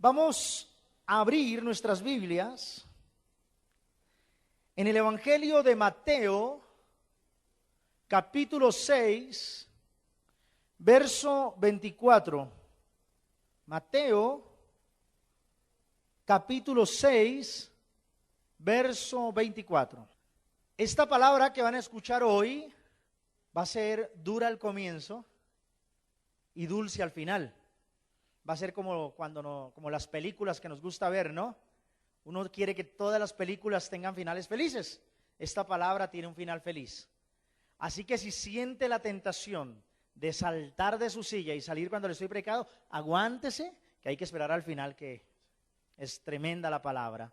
Vamos a abrir nuestras Biblias en el Evangelio de Mateo, capítulo 6, verso 24. Mateo, capítulo 6, verso 24. Esta palabra que van a escuchar hoy va a ser dura al comienzo y dulce al final. Va a ser como como las películas que nos gusta ver, ¿no? Uno quiere que todas las películas tengan finales felices. Esta palabra tiene un final feliz. Así que si siente la tentación de saltar de su silla y salir cuando le estoy predicando, aguántese, que hay que esperar al final, que es tremenda la palabra.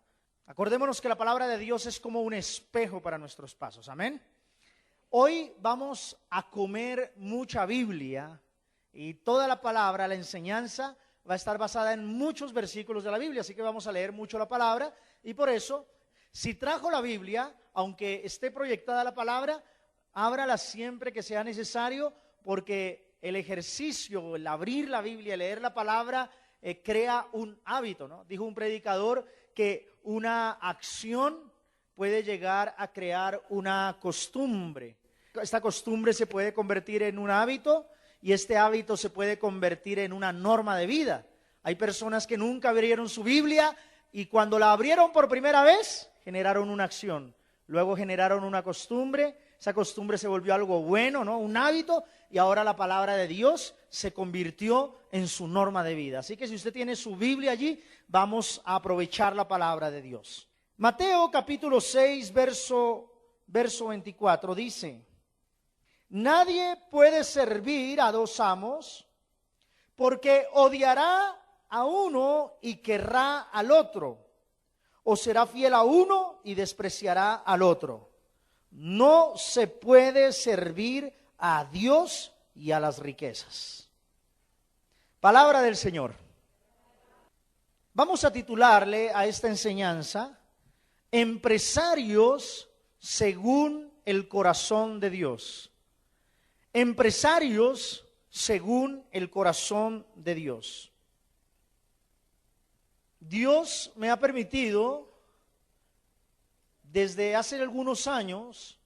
Acordémonos que la palabra de Dios es como un espejo para nuestros pasos, amén. Hoy vamos a comer mucha Biblia y toda la palabra, la enseñanza va a estar basada en muchos versículos de la Biblia, así que vamos a leer mucho la palabra. Y por eso, si trajo la Biblia, aunque esté proyectada la palabra, ábrala siempre que sea necesario, porque el ejercicio, el abrir la Biblia, leer la palabra, crea un hábito, ¿no? Dijo un predicador que una acción puede llegar a crear una costumbre. Esta costumbre se puede convertir en un hábito y este hábito se puede convertir en una norma de vida. Hay personas que nunca abrieron su Biblia y cuando la abrieron por primera vez, generaron una acción. Luego generaron una costumbre, esa costumbre se volvió algo bueno, ¿no? Un hábito, y ahora la palabra de Dios se convirtió en su norma de vida. Así que si usted tiene su Biblia allí, vamos a aprovechar la palabra de Dios. Mateo capítulo 6, verso 24 dice: nadie puede servir a dos amos, porque odiará a uno y querrá al otro, o será fiel a uno y despreciará al otro. No se puede servir a Dios y a las riquezas. Palabra del Señor. Vamos a titularle a esta enseñanza: Empresarios según el corazón de Dios. Empresarios según el corazón de Dios. Dios me ha permitido desde hace algunos años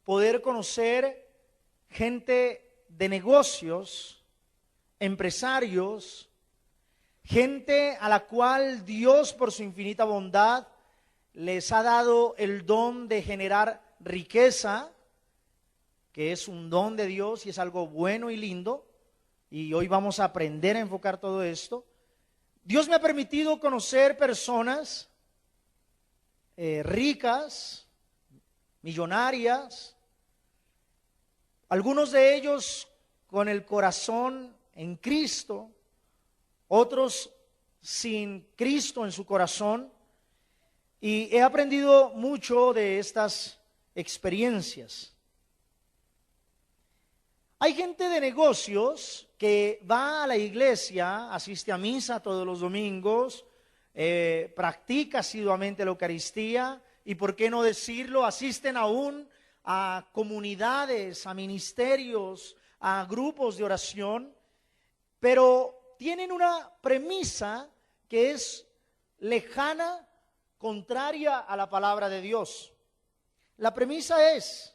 poder conocer gente de negocios, empresarios, gente a la cual Dios por su infinita bondad les ha dado el don de generar riqueza, que es un don de Dios y es algo bueno y lindo, y hoy vamos a aprender a enfocar todo esto. Dios me ha permitido conocer personas ricas, millonarias, algunos de ellos con el corazón en Cristo, otros sin Cristo en su corazón, y he aprendido mucho de estas experiencias. Hay gente de negocios que va a la iglesia, asiste a misa todos los domingos, practica asiduamente la Eucaristía y, por qué no decirlo, asisten aún a comunidades, a ministerios, a grupos de oración, pero tienen una premisa que es lejana, contraria a la palabra de Dios. La premisa es: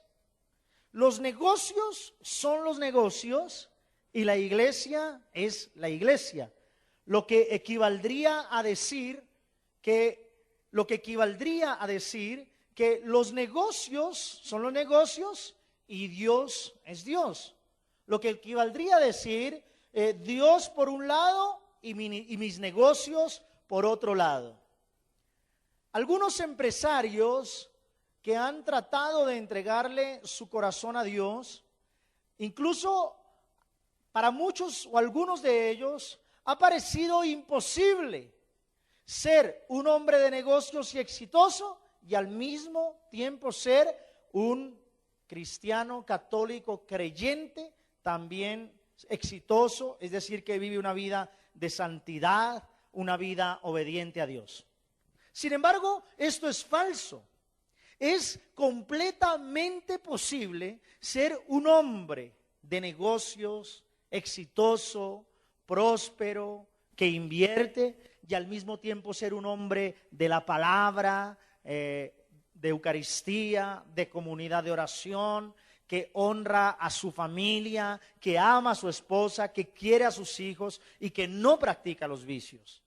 los negocios son los negocios y la iglesia es la iglesia. Lo que equivaldría a decir que los negocios son los negocios y Dios es Dios. Lo que equivaldría a decir Dios por un lado y mis negocios por otro lado. Algunos empresarios que han tratado de entregarle su corazón a Dios, incluso para muchos o algunos de ellos, ha parecido imposible ser un hombre de negocios y exitoso y al mismo tiempo ser un cristiano católico creyente, también exitoso, es decir, que vive una vida de santidad, una vida obediente a Dios. Sin embargo, esto es falso. Es completamente posible ser un hombre de negocios, exitoso, próspero, que invierte, y al mismo tiempo ser un hombre de la palabra, de Eucaristía, de comunidad de oración, que honra a su familia, que ama a su esposa, que quiere a sus hijos y que no practica los vicios.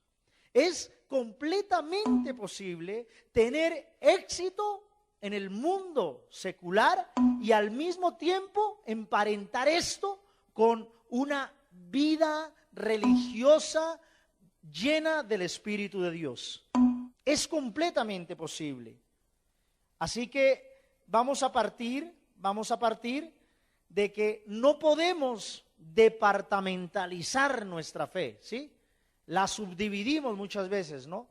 Es completamente posible tener éxito en el mundo secular y al mismo tiempo emparentar esto con una vida religiosa llena del Espíritu de Dios. Es completamente posible. Así que vamos a partir de que no podemos departamentalizar nuestra fe, ¿sí? La subdividimos muchas veces, ¿no?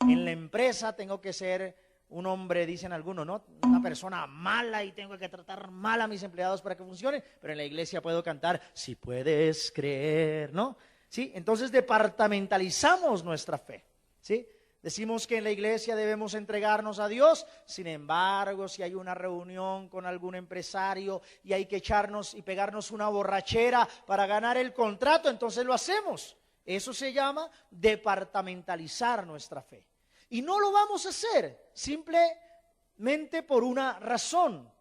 En la empresa tengo que ser un hombre, dicen algunos, ¿no? Una persona mala y tengo que tratar mal a mis empleados para que funcionen, pero en la iglesia puedo cantar, si puedes creer, ¿no? ¿Sí? Entonces departamentalizamos nuestra fe, ¿sí? Decimos que en la iglesia debemos entregarnos a Dios, sin embargo, si hay una reunión con algún empresario y hay que echarnos y pegarnos una borrachera para ganar el contrato, entonces lo hacemos. Eso se llama departamentalizar nuestra fe. Y no lo vamos a hacer simplemente por una razón,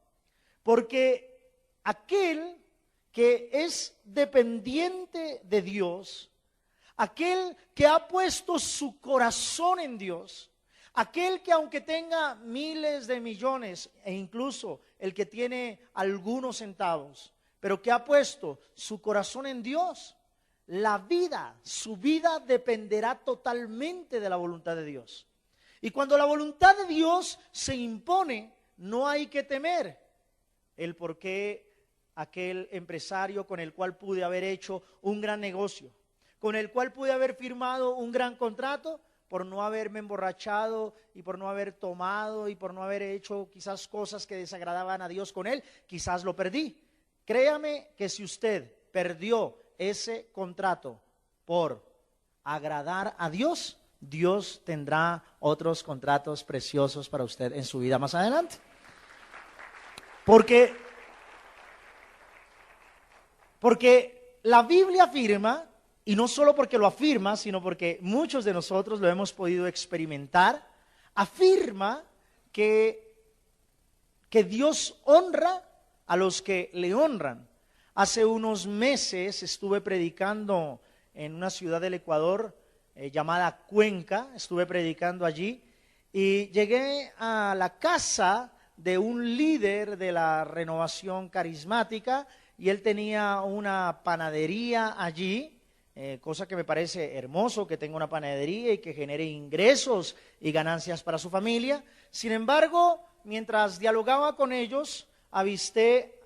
porque aquel que es dependiente de Dios, aquel que ha puesto su corazón en Dios, aquel que aunque tenga miles de millones e incluso el que tiene algunos centavos, pero que ha puesto su corazón en Dios, su vida dependerá totalmente de la voluntad de Dios. Y cuando la voluntad de Dios se impone, no hay que temer el por qué aquel empresario con el cual pude haber hecho un gran negocio, con el cual pude haber firmado un gran contrato, por no haberme emborrachado y por no haber tomado y por no haber hecho quizás cosas que desagradaban a Dios con él, quizás lo perdí. Créame que si usted perdió ese contrato por agradar a Dios, Dios tendrá otros contratos preciosos para usted en su vida más adelante. Porque la Biblia afirma, y no solo porque lo afirma, sino porque muchos de nosotros lo hemos podido experimentar, afirma que Dios honra a los que le honran. Hace unos meses estuve predicando en una ciudad del Ecuador llamada Cuenca, estuve predicando allí y llegué a la casa de un líder de la renovación carismática y él tenía una panadería allí, cosa que me parece hermoso que tenga una panadería y que genere ingresos y ganancias para su familia. Sin embargo, mientras dialogaba con ellos, avisté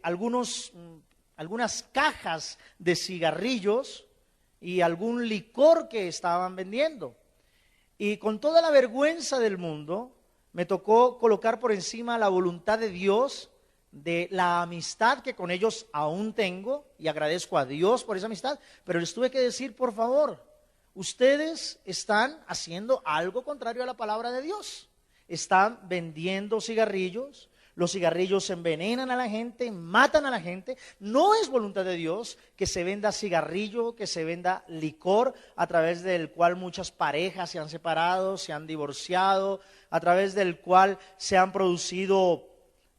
algunas cajas de cigarrillos y algún licor que estaban vendiendo. Y con toda la vergüenza del mundo, me tocó colocar por encima la voluntad de Dios, de la amistad que con ellos aún tengo, y agradezco a Dios por esa amistad, pero les tuve que decir, por favor, ustedes están haciendo algo contrario a la palabra de Dios. Están vendiendo cigarrillos. Los cigarrillos envenenan a la gente, matan a la gente. No es voluntad de Dios que se venda cigarrillo, que se venda licor, a través del cual muchas parejas se han separado, se han divorciado, a través del cual se han producido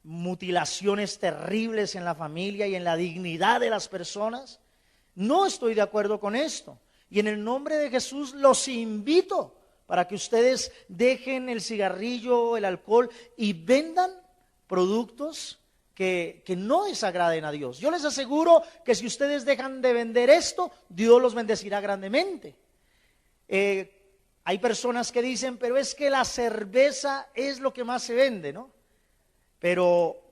mutilaciones terribles en la familia y en la dignidad de las personas. No estoy de acuerdo con esto. Y en el nombre de Jesús los invito para que ustedes dejen el cigarrillo, el alcohol y vendan productos que no desagraden a Dios. Yo les aseguro que si ustedes dejan de vender esto, Dios los bendecirá grandemente. Hay personas que dicen, pero es que la cerveza es lo que más se vende, ¿no? Pero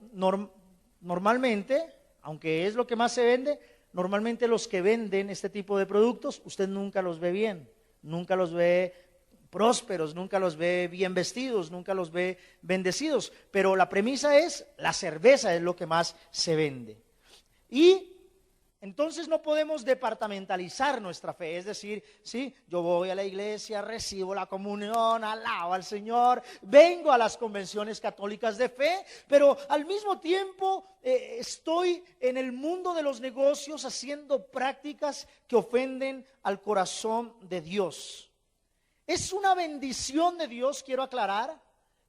normalmente, aunque es lo que más se vende, normalmente los que venden este tipo de productos, usted nunca los ve bien, nunca los ve prósperos, nunca los ve bien vestidos, nunca los ve bendecidos, pero la premisa es, la cerveza es lo que más se vende. Y Entonces no podemos departamentalizar nuestra fe, es decir, sí, yo voy a la iglesia, recibo la comunión, alabo al Señor, vengo a las convenciones católicas de fe, pero al mismo tiempo estoy en el mundo de los negocios haciendo prácticas que ofenden al corazón de Dios. Es una bendición de Dios, quiero aclarar,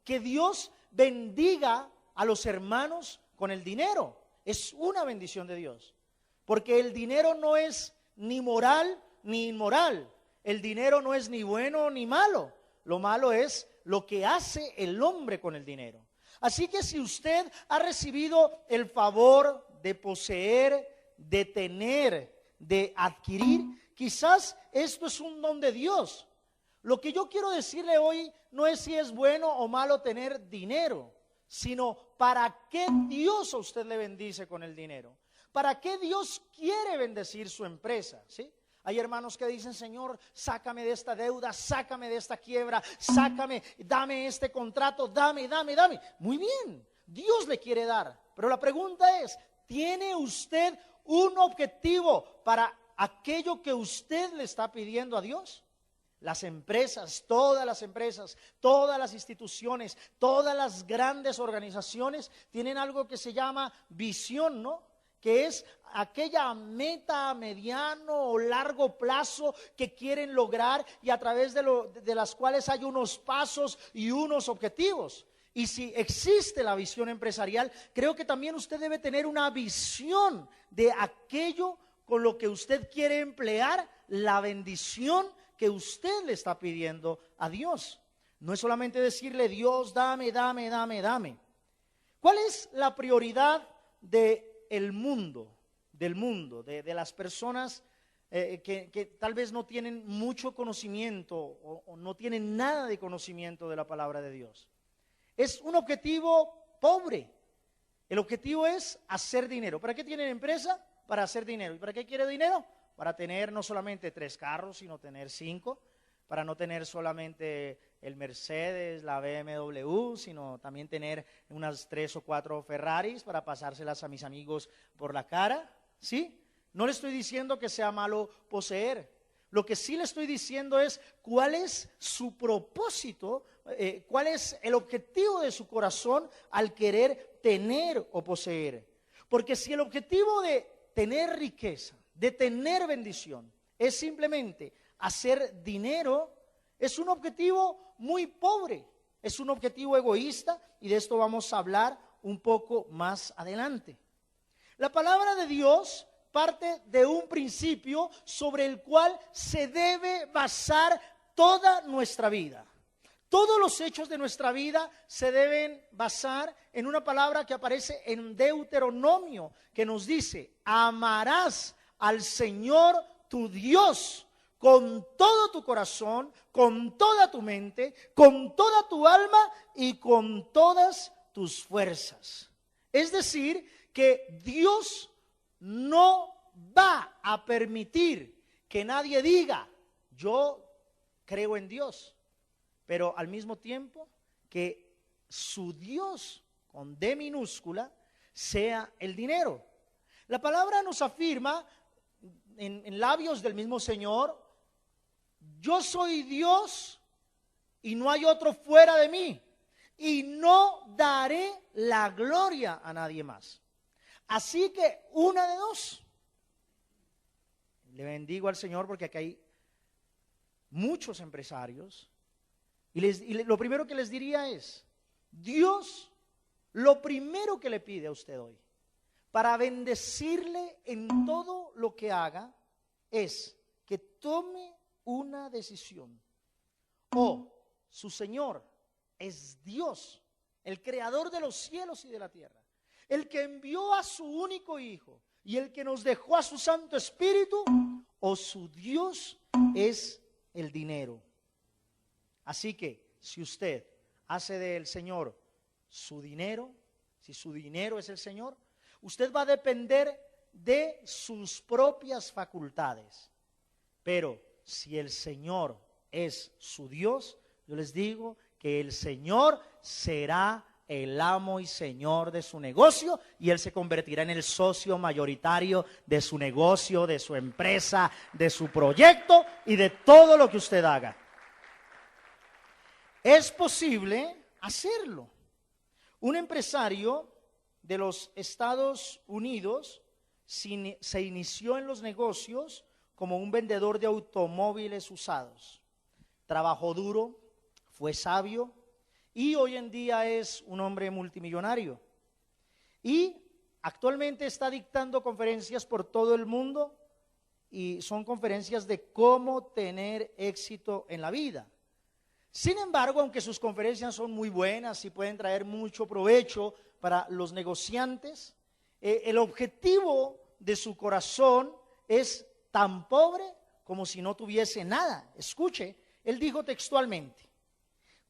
que Dios bendiga a los hermanos con el dinero. Es una bendición de Dios. Porque el dinero no es ni moral ni inmoral. El dinero no es ni bueno ni malo. Lo malo es lo que hace el hombre con el dinero. Así que si usted ha recibido el favor de poseer, de tener, de adquirir, quizás esto es un don de Dios. Lo que yo quiero decirle hoy no es si es bueno o malo tener dinero, sino para qué Dios a usted le bendice con el dinero. ¿Para qué Dios quiere bendecir su empresa? ¿Sí? Hay hermanos que dicen, Señor, sácame de esta deuda, sácame de esta quiebra, sácame, dame este contrato, dame. Muy bien, Dios le quiere dar. Pero la pregunta es, ¿tiene usted un objetivo para aquello que usted le está pidiendo a Dios? Las empresas, todas las instituciones, todas las grandes organizaciones tienen algo que se llama visión, ¿no? Que es aquella meta a mediano o largo plazo que quieren lograr y a través de las cuales hay unos pasos y unos objetivos. Y si existe la visión empresarial, creo que también usted debe tener una visión de aquello con lo que usted quiere emplear la bendición que usted le está pidiendo a Dios. No es solamente decirle, Dios, dame. ¿Cuál es la prioridad del mundo, de las personas que tal vez no tienen mucho conocimiento o no tienen nada de conocimiento de la palabra de Dios? Es un objetivo pobre. El objetivo es hacer dinero. ¿Para qué tienen empresa? Para hacer dinero. ¿Y para qué quiere dinero? Para tener no solamente 3 carros, sino tener 5. Para no tener solamente el Mercedes, la BMW, sino también tener unas 3 o 4 Ferraris para pasárselas a mis amigos por la cara, ¿sí? No le estoy diciendo que sea malo poseer. Lo que sí le estoy diciendo es cuál es su propósito, cuál es el objetivo de su corazón al querer tener o poseer. Porque si el objetivo de tener riqueza, de tener bendición, es simplemente hacer dinero, es un objetivo muy pobre, es un objetivo egoísta y de esto vamos a hablar un poco más adelante. La palabra de Dios parte de un principio sobre el cual se debe basar toda nuestra vida. Todos los hechos de nuestra vida se deben basar en una palabra que aparece en Deuteronomio, que nos dice, amarás al Señor tu Dios con todo tu corazón, con toda tu mente, con toda tu alma y con todas tus fuerzas. Es decir, que Dios no va a permitir que nadie diga, yo creo en Dios, pero al mismo tiempo que su Dios, con D minúscula, sea el dinero. La palabra nos afirma en labios del mismo Señor, yo soy Dios y no hay otro fuera de mí, y no daré la gloria a nadie más. Así que una de dos. Le bendigo al Señor porque aquí hay muchos empresarios y lo primero que les diría es, Dios, lo primero que le pide a usted hoy para bendecirle en todo lo que haga es que tome una decisión. Su Señor es Dios, el creador de los cielos y de la tierra, el que envió a su único Hijo y el que nos dejó a su Santo Espíritu, o su Dios es el dinero. Así que si usted hace del Señor su dinero, si su dinero es el Señor, usted va a depender de sus propias facultades. Pero si el Señor es su Dios, yo les digo que el Señor será el amo y señor de su negocio, y él se convertirá en el socio mayoritario de su negocio, de su empresa, de su proyecto y de todo lo que usted haga. Es posible hacerlo. Un empresario de los Estados Unidos se inició en los negocios como un vendedor de automóviles usados. Trabajó duro, fue sabio y hoy en día es un hombre multimillonario. Y actualmente está dictando conferencias por todo el mundo y son conferencias de cómo tener éxito en la vida. Sin embargo, aunque sus conferencias son muy buenas y pueden traer mucho provecho para los negociantes, el objetivo de su corazón es tan pobre como si no tuviese nada. Escuche, él dijo textualmente: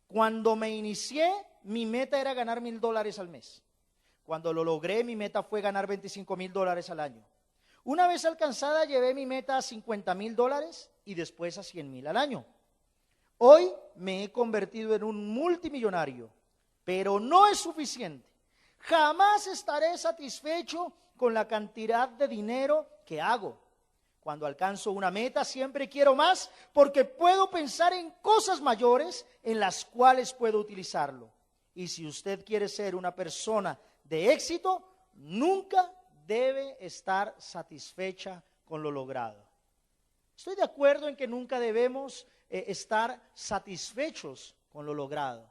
cuando me inicié, mi meta era ganar $1,000 al mes. Cuando lo logré, mi meta fue ganar $25,000 al año. Una vez alcanzada, llevé mi meta a $50,000 y después a $100,000 al año. Hoy me he convertido en un multimillonario, pero no es suficiente. Jamás estaré satisfecho con la cantidad de dinero que hago. Cuando alcanzo una meta, siempre quiero más porque puedo pensar en cosas mayores en las cuales puedo utilizarlo. Y si usted quiere ser una persona de éxito, nunca debe estar satisfecha con lo logrado. Estoy de acuerdo en que nunca debemos estar satisfechos con lo logrado.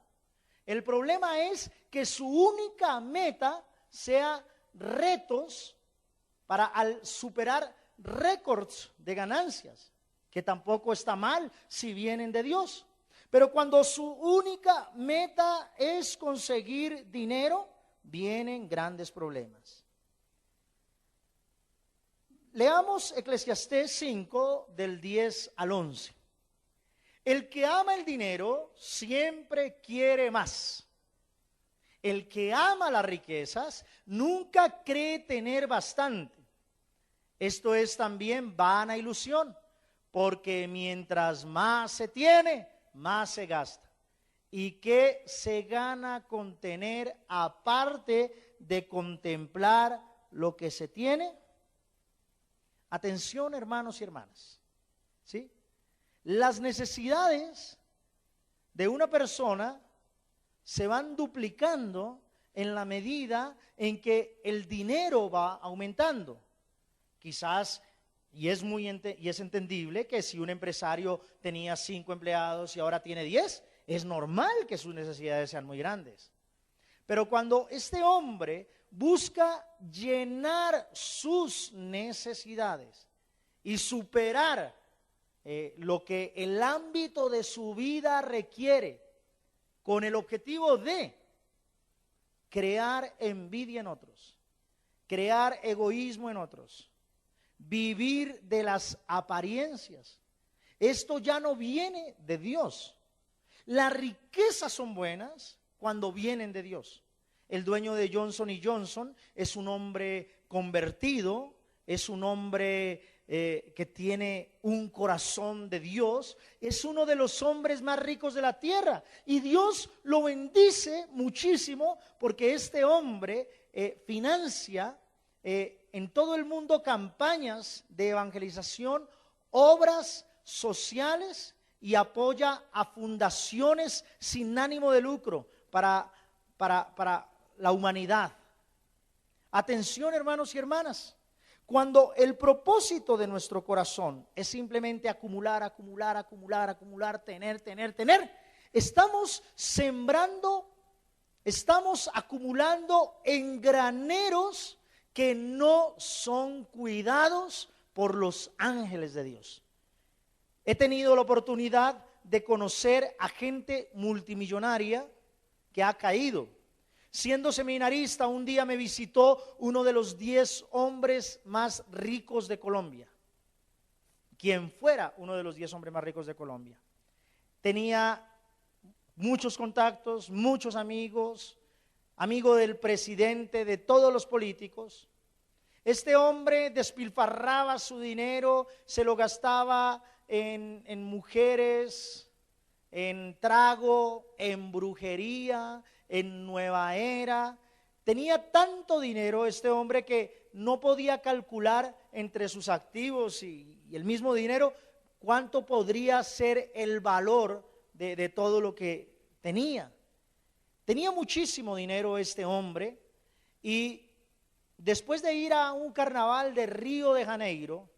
El problema es que su única meta sea retos para al superar récords de ganancias, que tampoco está mal si vienen de Dios. Pero cuando su única meta es conseguir dinero, vienen grandes problemas. Leamos Eclesiastés 5 del 10 al 11. El que ama el dinero siempre quiere más. El que ama las riquezas nunca cree tener bastante. Esto es también vana ilusión, porque mientras más se tiene, más se gasta. ¿Y qué se gana con tener aparte de contemplar lo que se tiene? Atención, hermanos y hermanas, ¿sí? Las necesidades de una persona se van duplicando en la medida en que el dinero va aumentando. Quizás, y es entendible que si un empresario tenía 5 empleados y ahora tiene 10, es normal que sus necesidades sean muy grandes. Pero cuando este hombre busca llenar sus necesidades y superar lo que el ámbito de su vida requiere, con el objetivo de crear envidia en otros, crear egoísmo en otros, vivir de las apariencias, esto ya no viene de Dios. Las riquezas son buenas cuando vienen de Dios. El dueño de Johnson & Johnson es un hombre convertido, es un hombre que tiene un corazón de Dios, es uno de los hombres más ricos de la tierra y Dios lo bendice muchísimo porque este hombre financia en todo el mundo campañas de evangelización, obras sociales y apoya a fundaciones sin ánimo de lucro para la humanidad. Atención, hermanos y hermanas. Cuando el propósito de nuestro corazón es simplemente acumular, tener, estamos sembrando, estamos acumulando en graneros que no son cuidados por los ángeles de Dios. He tenido la oportunidad de conocer a gente multimillonaria que ha caído. Siendo seminarista, un día me visitó uno de los 10 hombres más ricos de Colombia. Quien fuera uno de los 10 hombres más ricos de Colombia. Tenía muchos contactos, muchos amigos, amigo del presidente, de todos los políticos. Este hombre despilfarraba su dinero, se lo gastaba en mujeres, en trago, en brujería, en nueva era. Tenía tanto dinero este hombre que no podía calcular entre sus activos y el mismo dinero cuánto podría ser el valor de todo lo que tenía. Tenía muchísimo dinero este hombre y después de ir a un carnaval de Río de Janeiro,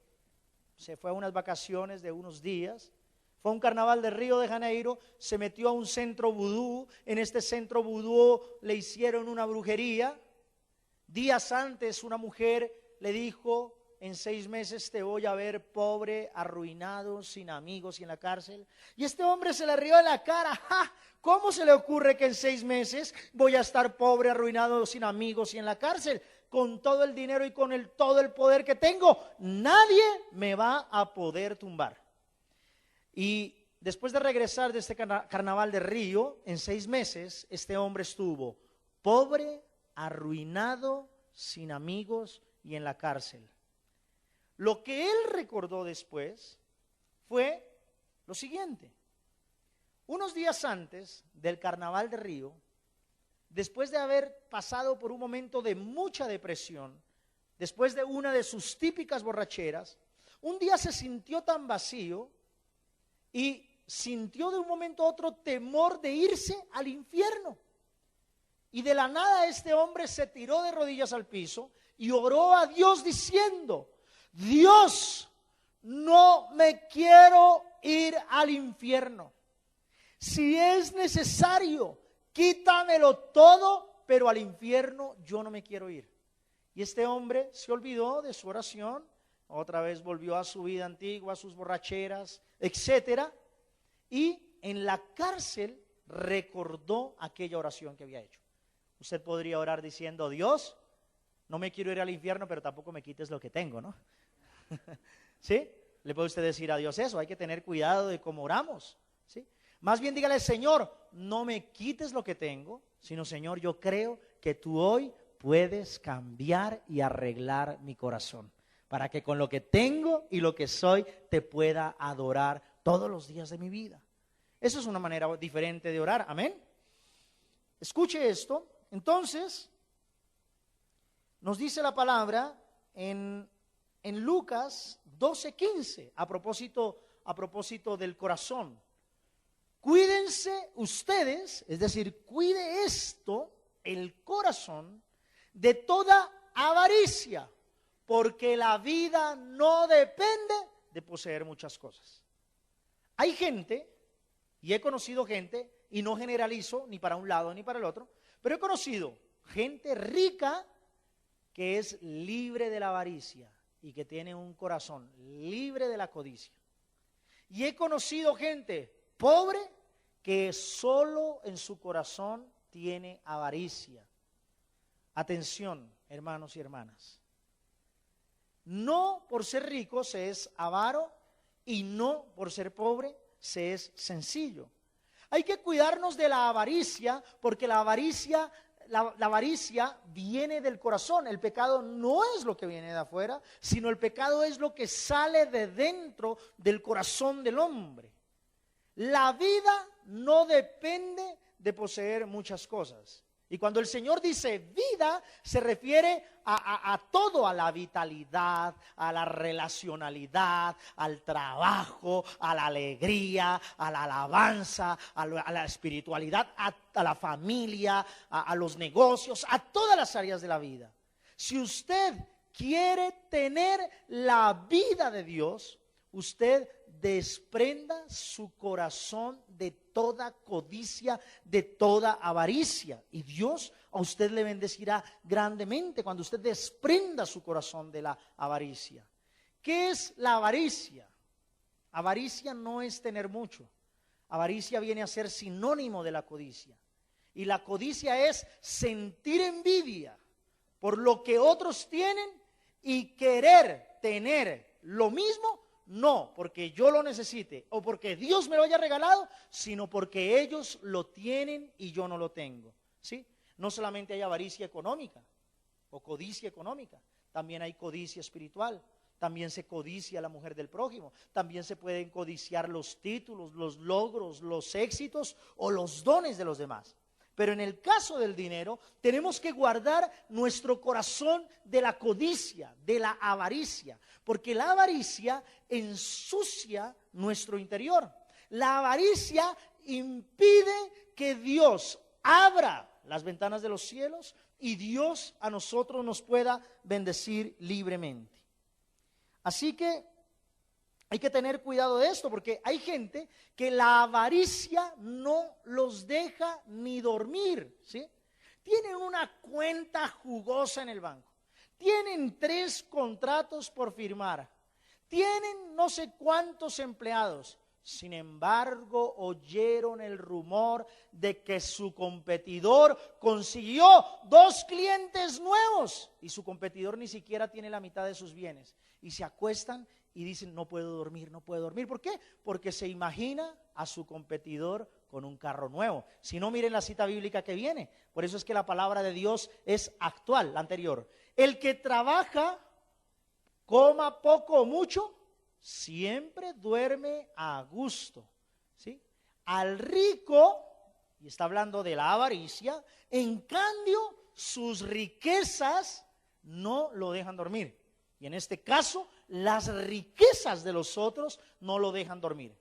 se fue a unas vacaciones de unos días, fue a un carnaval de Río de Janeiro, se metió a un centro vudú, en este centro vudú le hicieron una brujería. Días antes una mujer le dijo: en 6 meses te voy a ver pobre, arruinado, sin amigos y en la cárcel. Y este hombre se le rió en la cara. ¡Ja! ¿Cómo se le ocurre que en 6 meses voy a estar pobre, arruinado, sin amigos y en la cárcel? Con todo el dinero y con todo el poder que tengo, nadie me va a poder tumbar. Y después de regresar de este carnaval de Río, en 6 meses, este hombre estuvo pobre, arruinado, sin amigos y en la cárcel. Lo que él recordó después fue lo siguiente: unos días antes del carnaval de Río, después de haber pasado por un momento de mucha depresión, después de una de sus típicas borracheras, un día se sintió tan vacío y sintió de un momento a otro temor de irse al infierno. Y de la nada este hombre se tiró de rodillas al piso y oró a Dios diciendo: Dios, no me quiero ir al infierno. Si es necesario, quítamelo todo, pero al infierno yo no me quiero ir. Y este hombre se olvidó de su oración, otra vez volvió a su vida antigua, a sus borracheras, etcétera, y en la cárcel recordó aquella oración que había hecho. Usted podría orar diciendo: Dios, no me quiero ir al infierno, pero tampoco me quites lo que tengo, ¿no? ¿Sí? Le puede usted decir a Dios eso. Hay que tener cuidado de cómo oramos, ¿sí? Más bien dígale: Señor, no me quites lo que tengo, sino Señor, yo creo que tú hoy puedes cambiar y arreglar mi corazón, para que con lo que tengo y lo que soy te pueda adorar todos los días de mi vida. Eso es una manera diferente de orar, amén. Escuche esto. Entonces, nos dice la palabra en Lucas 12:15, a propósito del corazón. Cuídense ustedes, es decir, cuide esto, el corazón, de toda avaricia, porque la vida no depende de poseer muchas cosas. Hay gente, y he conocido gente, y no generalizo ni para un lado ni para el otro, pero he conocido gente rica que es libre de la avaricia y que tiene un corazón libre de la codicia. Y he conocido gente pobre que solo en su corazón tiene avaricia. Atención, hermanos y hermanas. No por ser rico se es avaro y no por ser pobre se es sencillo. Hay que cuidarnos de la avaricia porque la avaricia viene del corazón. El pecado no es lo que viene de afuera, sino el pecado es lo que sale de dentro del corazón del hombre. La vida no depende de poseer muchas cosas. Y cuando el Señor dice vida, se refiere a todo, a la vitalidad, a la relacionalidad, al trabajo, a la alegría, a la alabanza, a la espiritualidad, a la familia, a los negocios, a todas las áreas de la vida. Si usted quiere tener la vida de Dios, usted desprenda su corazón de toda codicia, de toda avaricia, y Dios a usted le bendecirá grandemente cuando usted desprenda su corazón de la avaricia. ¿Qué es la avaricia? Avaricia no es tener mucho. Avaricia viene a ser sinónimo de la codicia, y la codicia es sentir envidia por lo que otros tienen y querer tener lo mismo. No porque yo lo necesite o porque Dios me lo haya regalado, sino porque ellos lo tienen y yo no lo tengo, ¿sí? No solamente hay avaricia económica o codicia económica, también hay codicia espiritual, también se codicia a la mujer del prójimo, también se pueden codiciar los títulos, los logros, los éxitos o los dones de los demás. Pero en el caso del dinero, tenemos que guardar nuestro corazón de la codicia, de la avaricia, porque la avaricia ensucia nuestro interior. La avaricia impide que Dios abra las ventanas de los cielos y Dios a nosotros nos pueda bendecir libremente. Así que hay que tener cuidado de esto, porque hay gente que la avaricia no los deja ni dormir, ¿sí? Tienen una cuenta jugosa en el banco, tienen 3 contratos por firmar, tienen no sé cuántos empleados. Sin embargo, oyeron el rumor de que su competidor consiguió 2 clientes nuevos y su competidor ni siquiera tiene la mitad de sus bienes. Y se acuestan y dicen, no puedo dormir, no puedo dormir. ¿Por qué? Porque se imagina a su competidor con un carro nuevo. Si no, miren la cita bíblica que viene. Por eso es que la palabra de Dios es actual, la anterior. El que trabaja, coma poco o mucho, siempre duerme a gusto, ¿sí? Al rico, y está hablando de la avaricia, en cambio sus riquezas no lo dejan dormir. Y en este caso, las riquezas de los otros no lo dejan dormir.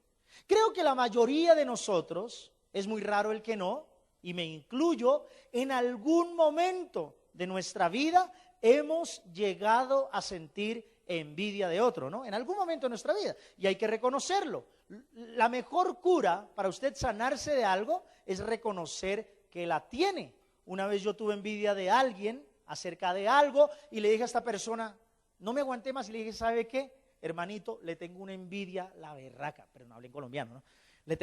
Creo que la mayoría de nosotros, es muy raro el que no, y me incluyo, en algún momento de nuestra vida hemos llegado a sentir envidia de otro, ¿no? En algún momento de nuestra vida, y hay que reconocerlo. La mejor cura para usted sanarse de algo es reconocer que la tiene. Una vez yo tuve envidia de alguien acerca de algo y le dije a esta persona, no me aguanté más y le dije, ¿sabe qué? Hermanito, le tengo una envidia, la berraca, pero no hablé en colombiano, ¿no? Le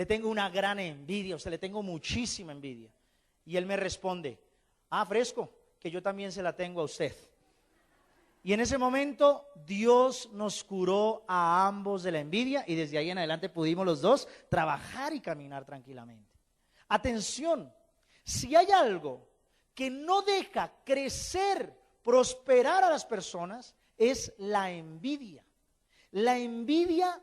tengo una gran envidia, o sea, le tengo muchísima envidia. Y él me responde, fresco, que yo también se la tengo a usted. Y en ese momento Dios nos curó a ambos de la envidia y desde ahí en adelante pudimos los dos trabajar y caminar tranquilamente. Atención, si hay algo que no deja crecer, prosperar a las personas, es la envidia. La envidia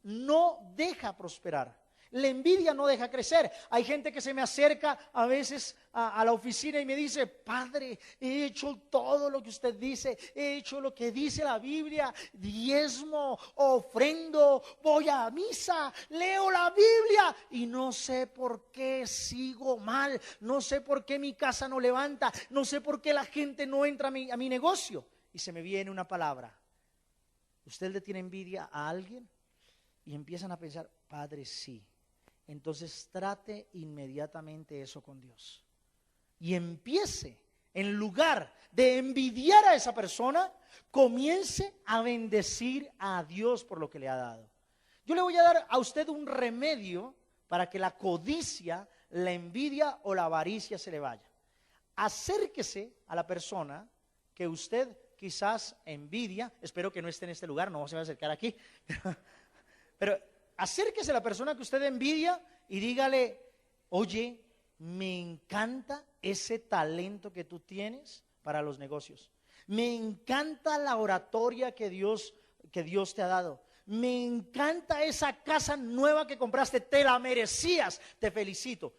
no deja prosperar. La envidia no deja crecer. Hay gente que se me acerca a veces a la oficina y me dice, padre, he hecho todo lo que usted dice, he hecho lo que dice la Biblia, diezmo, ofrendo, voy a misa, leo la Biblia y no sé por qué sigo mal, no sé por qué mi casa no levanta, no sé por qué la gente no entra a mi negocio. Y se me viene una palabra, ¿usted le tiene envidia a alguien? Y empiezan a pensar, padre, sí. Entonces trate inmediatamente eso con Dios y empiece, en lugar de envidiar a esa persona, comience a bendecir a Dios por lo que le ha dado. Yo le voy a dar a usted un remedio para que la codicia, la envidia o la avaricia se le vaya. Acérquese a la persona que usted quizás envidia, espero que no esté en este lugar, no se va a acercar aquí, pero acérquese a la persona que usted envidia y dígale, oye, me encanta ese talento que tú tienes para los negocios. Me encanta la oratoria que Dios te ha dado. Me encanta esa casa nueva que compraste, te la merecías, te felicito.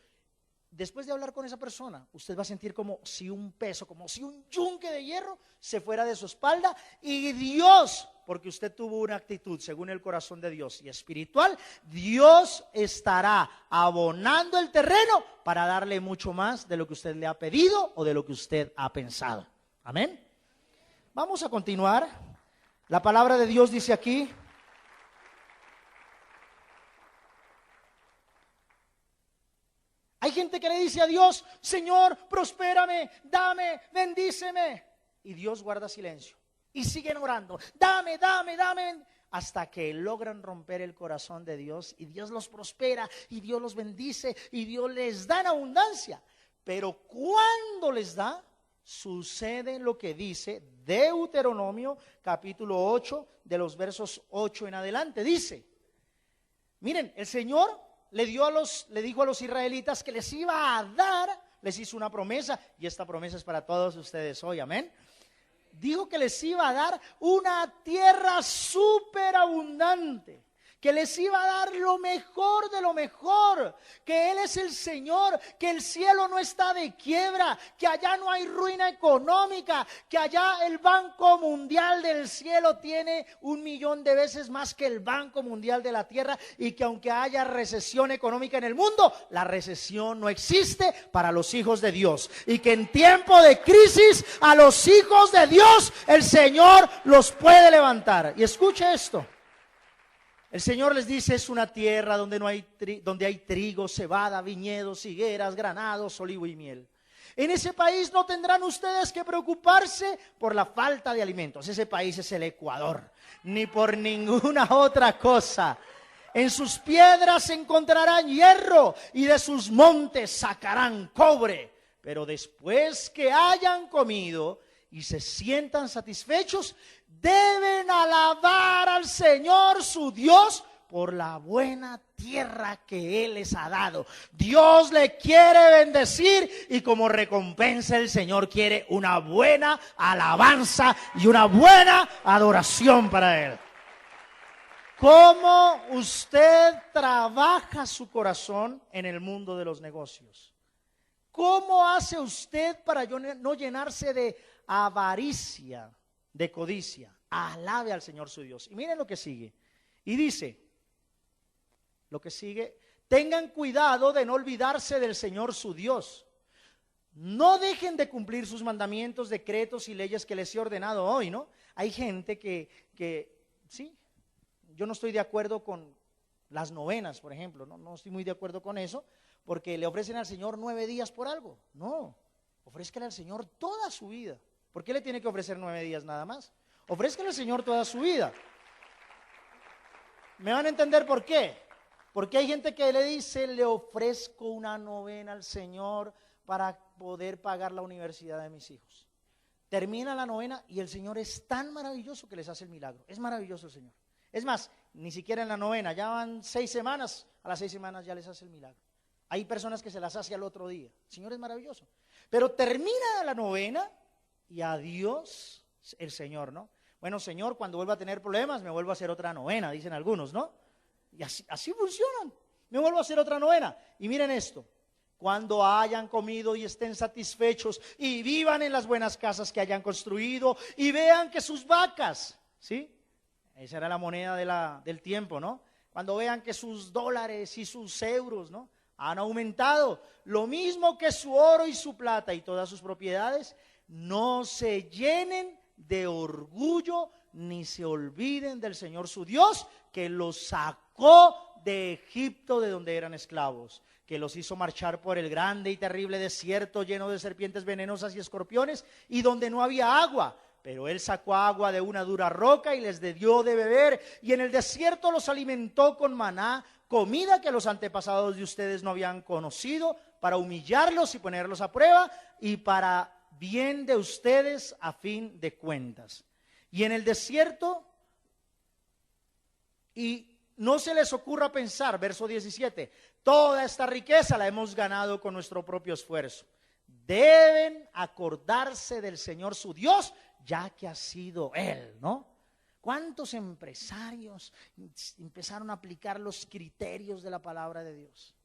Después de hablar con esa persona, usted va a sentir como si un peso, como si un yunque de hierro se fuera de su espalda y Dios, porque usted tuvo una actitud según el corazón de Dios y espiritual, Dios estará abonando el terreno para darle mucho más de lo que usted le ha pedido o de lo que usted ha pensado. Amén. Vamos a continuar. La palabra de Dios dice aquí, hay gente que le dice a Dios, Señor, prospérame, dame, bendíceme. Y Dios guarda silencio. Y siguen orando, dame, hasta que logran romper el corazón de Dios. Y Dios los prospera, y Dios los bendice, y Dios les da en abundancia. Pero cuando les da, sucede lo que dice Deuteronomio capítulo 8, de los versos 8 en adelante. Dice, miren, el Señor le dijo a los israelitas que les iba a dar, les hizo una promesa y esta promesa es para todos ustedes hoy, amén. dijo que les iba a dar una tierra superabundante, que les iba a dar lo mejor de lo mejor, que Él es el Señor, que el cielo no está de quiebra, que allá no hay ruina económica, que allá el Banco Mundial del cielo tiene 1.000.000 de veces más que el Banco Mundial de la tierra, y que aunque haya recesión económica en el mundo, la recesión no existe para los hijos de Dios, y que en tiempo de crisis a los hijos de Dios el Señor los puede levantar. Y escuche esto. El Señor les dice, es una tierra donde donde hay trigo, cebada, viñedos, higueras, granados, olivo y miel. En ese país no tendrán ustedes que preocuparse por la falta de alimentos. Ese país es el Ecuador, ni por ninguna otra cosa. En sus piedras encontrarán hierro y de sus montes sacarán cobre. Pero después que hayan comido y se sientan satisfechos, deben alabar al Señor su Dios por la buena tierra que Él les ha dado. Dios le quiere bendecir y como recompensa el Señor quiere una buena alabanza y una buena adoración para Él. ¿Cómo usted trabaja su corazón en el mundo de los negocios? ¿Cómo hace usted para no llenarse de avaricia, de codicia? Alabe al Señor su Dios. Y miren lo que sigue. Y dice, lo que sigue, tengan cuidado de no olvidarse del Señor su Dios. No dejen de cumplir sus mandamientos, decretos y leyes que les he ordenado hoy, ¿no? Hay gente que sí, yo no estoy de acuerdo con las novenas, por ejemplo, no estoy muy de acuerdo con eso, porque le ofrecen al Señor 9 días por algo. No, ofrézcale al Señor toda su vida. ¿Por qué le tiene que ofrecer 9 días nada más? Ofrézcale al Señor toda su vida. ¿Me van a entender por qué? Porque hay gente que le dice, le ofrezco una novena al Señor para poder pagar la universidad de mis hijos. Termina la novena y el Señor es tan maravilloso que les hace el milagro. Es maravilloso el Señor. Es más, ni siquiera en la novena, ya van 6 semanas, a las 6 semanas ya les hace el milagro. Hay personas que se las hace al otro día. El Señor es maravilloso. Pero termina la novena y adiós el Señor, ¿no? Bueno, Señor, cuando vuelva a tener problemas, me vuelvo a hacer otra novena, dicen algunos, ¿no? Y así funcionan. Me vuelvo a hacer otra novena. Y miren esto. Cuando hayan comido y estén satisfechos y vivan en las buenas casas que hayan construido y vean que sus vacas, ¿sí? Esa era la moneda del tiempo, ¿no? Cuando vean que sus dólares y sus euros, ¿no?, han aumentado, lo mismo que su oro y su plata y todas sus propiedades, no se llenen de orgullo ni se olviden del Señor su Dios, que los sacó de Egipto, de donde eran esclavos, que los hizo marchar por el grande y terrible desierto lleno de serpientes venenosas y escorpiones, y donde no había agua. Pero Él sacó agua de una dura roca y les dio de beber, y en el desierto los alimentó con maná, comida que los antepasados de ustedes no habían conocido, para humillarlos y ponerlos a prueba, y para bien de ustedes a fin de cuentas. Y en el desierto, y no se les ocurra pensar, verso 17, toda esta riqueza la hemos ganado con nuestro propio esfuerzo. Deben acordarse del Señor su Dios, ya que ha sido Él, ¿no? ¿Cuántos empresarios empezaron a aplicar los criterios de la palabra de Dios?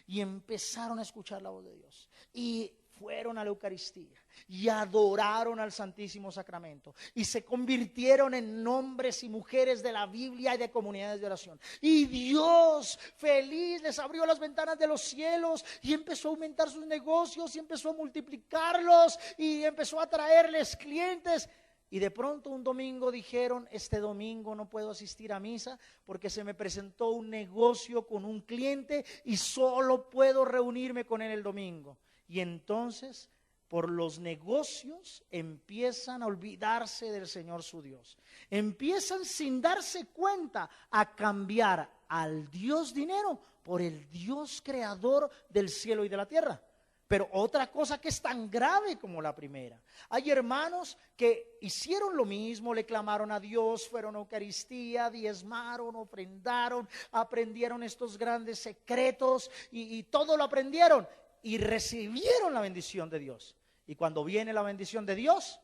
Y empezaron a escuchar la voz de Dios. Y fueron a la Eucaristía. Y adoraron al Santísimo Sacramento. Y se convirtieron en hombres y mujeres de la Biblia y de comunidades de oración. Y Dios, feliz, les abrió las ventanas de los cielos. Y empezó a aumentar sus negocios. Y empezó a multiplicarlos. Y empezó a traerles clientes. Y de pronto un domingo dijeron, este domingo no puedo asistir a misa porque se me presentó un negocio con un cliente y solo puedo reunirme con él el domingo. Y entonces, por los negocios, empiezan a olvidarse del Señor su Dios. Empiezan sin darse cuenta a cambiar al Dios dinero por el Dios creador del cielo y de la tierra. Pero otra cosa que es tan grave como la primera. Hay hermanos que hicieron lo mismo, le clamaron a Dios, fueron a Eucaristía, diezmaron, ofrendaron, aprendieron estos grandes secretos y todo lo aprendieron y recibieron la bendición de Dios. Y cuando viene la bendición de Dios,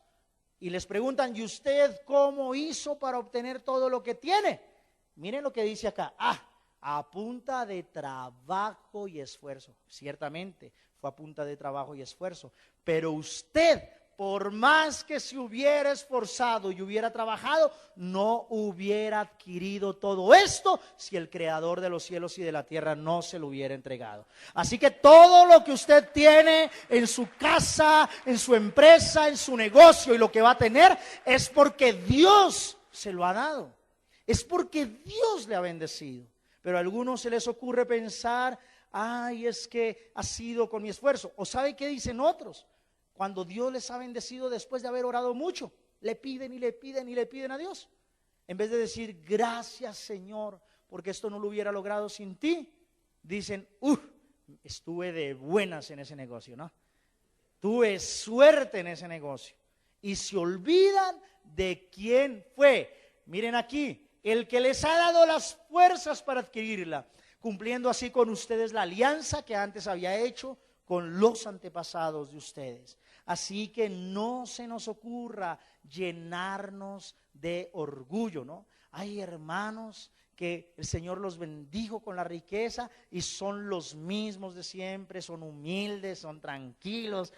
Y les preguntan, ¿y usted cómo hizo para obtener todo lo que tiene? Miren lo que dice acá. A punta de trabajo y esfuerzo. Ciertamente fue a punta de trabajo y esfuerzo. Pero usted, por más que se hubiera esforzado y hubiera trabajado, no hubiera adquirido todo esto si el Creador de los cielos y de la tierra no se lo hubiera entregado. Así que todo lo que usted tiene en su casa, en su empresa, en su negocio y lo que va a tener es porque Dios se lo ha dado. Es porque Dios le ha bendecido. Pero a algunos se les ocurre pensar, ay, es que ha sido con mi esfuerzo. ¿O sabe qué dicen otros? Cuando Dios les ha bendecido después de haber orado mucho, le piden y le piden y le piden a Dios. En vez de decir, gracias Señor, porque esto no lo hubiera logrado sin ti, dicen, estuve de buenas en ese negocio, ¿no? Tuve suerte en ese negocio. Y se olvidan de quién fue. Miren aquí, el que les ha dado las fuerzas para adquirirla, cumpliendo así con ustedes la alianza que antes había hecho con los antepasados de ustedes. Así que no se nos ocurra llenarnos de orgullo, ¿no? Hay hermanos que el Señor los bendijo con la riqueza y son los mismos de siempre, son humildes, son tranquilos,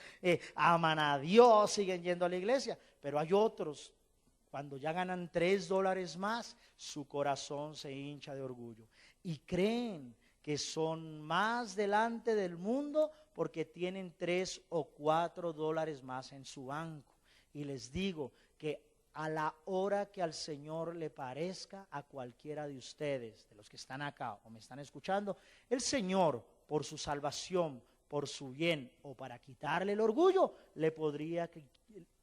aman a Dios, siguen yendo a la iglesia. Pero hay otros, cuando ya ganan $3 más, su corazón se hincha de orgullo y creen que son más delante del mundo porque tienen $3 o $4 más en su banco. Y les digo que a la hora que al Señor le parezca, a cualquiera de ustedes, de los que están acá o me están escuchando, el Señor, por su salvación, por su bien o para quitarle el orgullo, le podría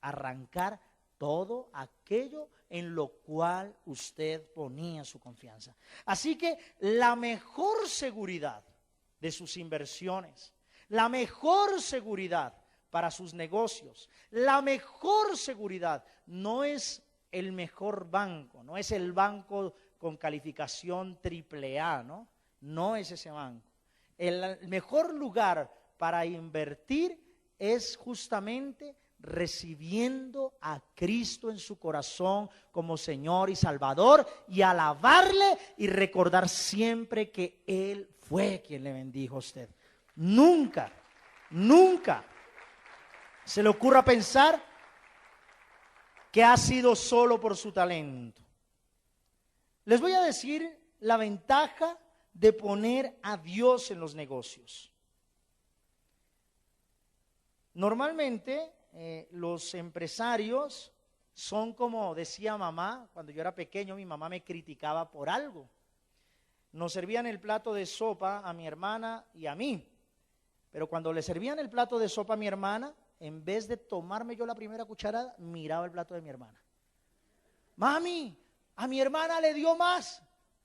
arrancar todo aquello en lo cual usted ponía su confianza. Así que la mejor seguridad de sus inversiones, la mejor seguridad para sus negocios, la mejor seguridad no es el mejor banco, no es el banco con calificación AAA, ¿no? No es ese banco. El mejor lugar para invertir es justamente recibiendo a Cristo en su corazón como Señor y Salvador y alabarle y recordar siempre que Él fue quien le bendijo a usted. Nunca se le ocurra pensar que ha sido solo por su talento. Les voy a decir la ventaja de poner a Dios en los negocios. Normalmente los empresarios son como decía mamá, cuando yo era pequeño mi mamá me criticaba por algo. Nos servían el plato de sopa a mi hermana y a mí, pero cuando le servían el plato de sopa a mi hermana, en vez de tomarme yo la primera cucharada, miraba el plato de mi hermana. Mami, a mi hermana le dio más.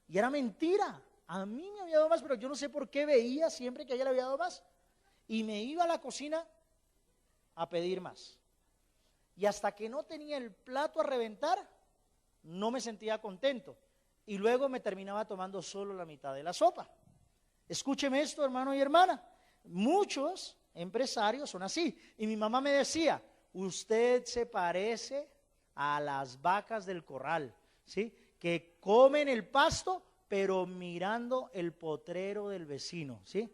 Y era mentira, a mí me había dado más, pero yo no sé por qué veía siempre que a ella le había dado más. Y me iba a la cocina a pedir más. Y hasta que no tenía el plato a reventar, no me sentía contento. Y luego me terminaba tomando solo la mitad de la sopa. Escúcheme esto, hermano y hermana. Muchos empresarios son así. Y mi mamá me decía, usted se parece a las vacas del corral, ¿sí? Que comen el pasto, pero mirando el potrero del vecino, ¿sí?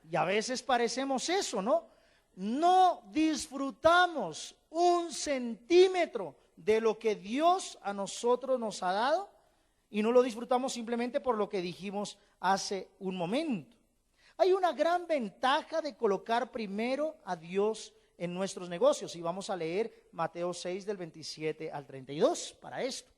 Y a veces parecemos eso, ¿no? No disfrutamos 1 centímetro de lo que Dios a nosotros nos ha dado y no lo disfrutamos simplemente por lo que dijimos hace un momento. Hay una gran ventaja de colocar primero a Dios en nuestros negocios y vamos a leer Mateo 6 del 27 al 32 para esto.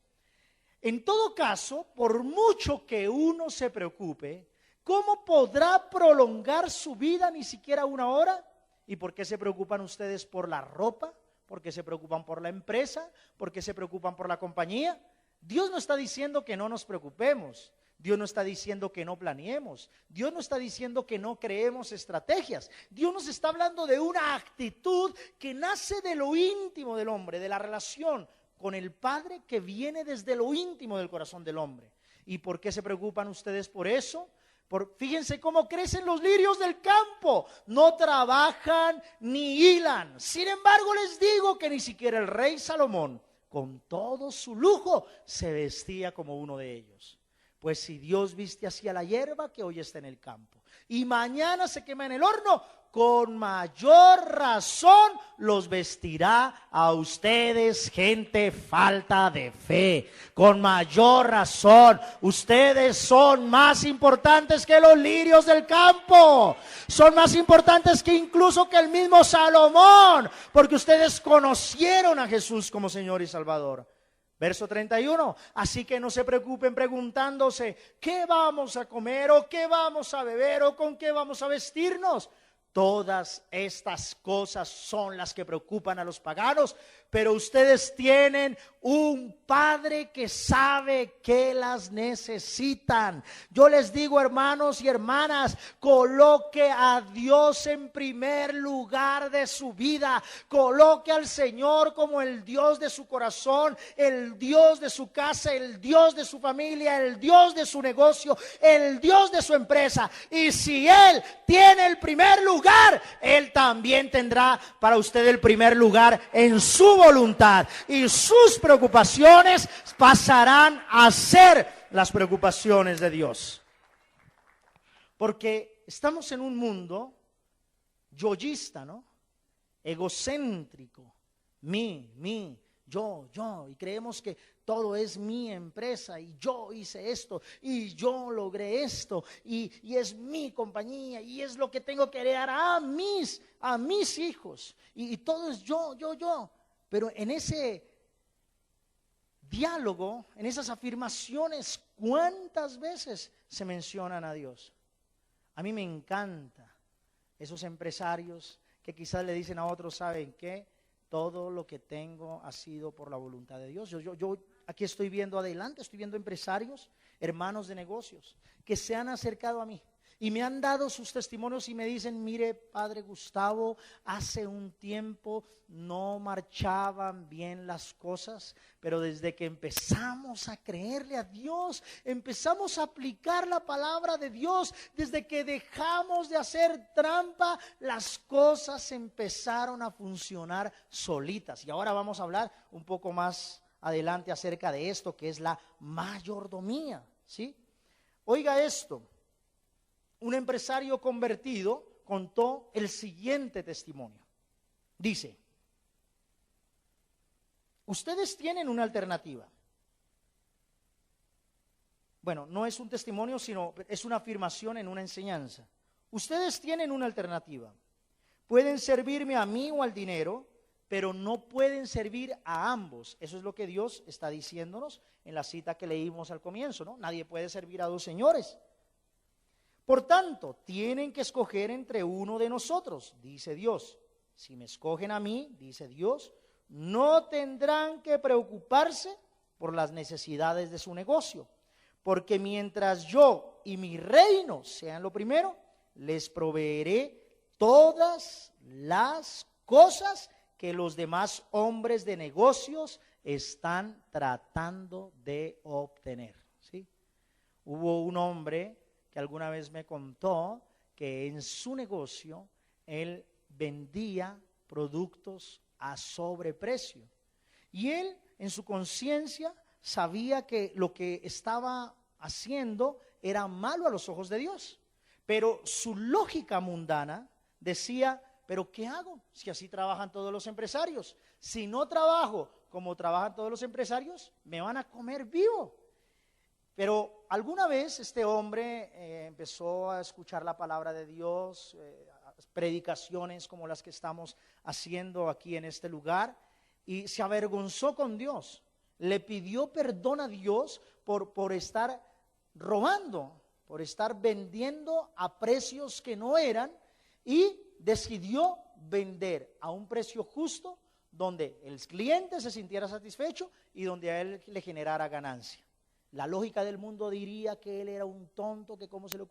En todo caso, por mucho que uno se preocupe, ¿cómo podrá prolongar su vida ni siquiera 1 hora? ¿Y por qué se preocupan ustedes por la ropa? ¿Por qué se preocupan por la empresa? ¿Por qué se preocupan por la compañía? Dios no está diciendo que no nos preocupemos. Dios no está diciendo que no planeemos. Dios no está diciendo que no creemos estrategias. Dios nos está hablando de una actitud que nace de lo íntimo del hombre, de la relación con el Padre que viene desde lo íntimo del corazón del hombre. ¿Y por qué se preocupan ustedes por eso? Fíjense cómo crecen los lirios del campo, no trabajan ni hilan. Sin embargo, les digo que ni siquiera el rey Salomón, con todo su lujo, se vestía como uno de ellos. Pues si Dios viste así a la hierba que hoy está en el campo y mañana se quema en el horno, con mayor razón los vestirá a ustedes, gente falta de fe. Con mayor razón, ustedes son más importantes que los lirios del campo. Son más importantes que incluso que el mismo Salomón, porque ustedes conocieron a Jesús como Señor y Salvador. Verso 31, así que no se preocupen preguntándose, ¿qué vamos a comer o qué vamos a beber o con qué vamos a vestirnos? Todas estas cosas son las que preocupan a los paganos, pero ustedes tienen un Padre que sabe que las necesitan. Yo les digo, hermanos y hermanas, coloque a Dios en primer lugar de su vida. Coloque al Señor como el Dios de su corazón, el Dios de su casa, el Dios de su familia, el Dios de su negocio, el Dios de su empresa. Y si Él tiene el primer lugar, Él también tendrá para usted el primer lugar en su voluntad, y sus preocupaciones pasarán a ser las preocupaciones de Dios. Porque estamos en un mundo yoísta, ¿no? Egocéntrico, mí, yo, y creemos que todo es mi empresa y yo hice esto y yo logré esto y es mi compañía y es lo que tengo que heredar a mis hijos y todo es yo. Pero en ese diálogo, en esas afirmaciones, ¿cuántas veces se mencionan a Dios? A mí me encanta esos empresarios que quizás le dicen a otros, ¿saben qué? Todo lo que tengo ha sido por la voluntad de Dios. Yo aquí estoy viendo adelante, estoy viendo empresarios, hermanos de negocios, que se han acercado a mí y me han dado sus testimonios y me dicen, mire, Padre Gustavo, hace un tiempo no marchaban bien las cosas, pero desde que empezamos a creerle a Dios, empezamos a aplicar la palabra de Dios, desde que dejamos de hacer trampa, las cosas empezaron a funcionar solitas. Y ahora vamos a hablar un poco más adelante acerca de esto, que es la mayordomía, ¿sí? Oiga esto. Un empresario convertido contó el siguiente testimonio. Dice, ustedes tienen una alternativa. Bueno, no es un testimonio, sino es una afirmación en una enseñanza. Ustedes tienen una alternativa. Pueden servirme a mí o al dinero, pero no pueden servir a ambos. Eso es lo que Dios está diciéndonos en la cita que leímos al comienzo, ¿no? Nadie puede servir a dos señores. Por tanto, tienen que escoger entre uno de nosotros, dice Dios. Si me escogen a mí, dice Dios, no tendrán que preocuparse por las necesidades de su negocio, porque mientras yo y mi reino sean lo primero, les proveeré todas las cosas que los demás hombres de negocios están tratando de obtener, ¿sí? Hubo un hombre que alguna vez me contó que en su negocio él vendía productos a sobreprecio. Y él en su conciencia sabía que lo que estaba haciendo era malo a los ojos de Dios. Pero su lógica mundana decía, ¿pero qué hago si así trabajan todos los empresarios? Si no trabajo como trabajan todos los empresarios, me van a comer vivo. Pero alguna vez este hombre empezó a escuchar la palabra de Dios, predicaciones como las que estamos haciendo aquí en este lugar, y se avergonzó con Dios. Le pidió perdón a Dios por estar robando, por estar vendiendo a precios que no eran, y decidió vender a un precio justo donde el cliente se sintiera satisfecho y donde a él le generara ganancia. La lógica del mundo diría que él era un tonto, que cómo se le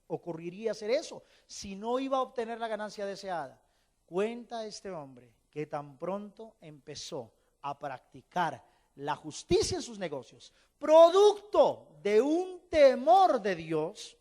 ocurriría hacer eso si no iba a obtener la ganancia deseada. Cuenta este hombre que tan pronto empezó a practicar la justicia en sus negocios, producto de un temor de Dios,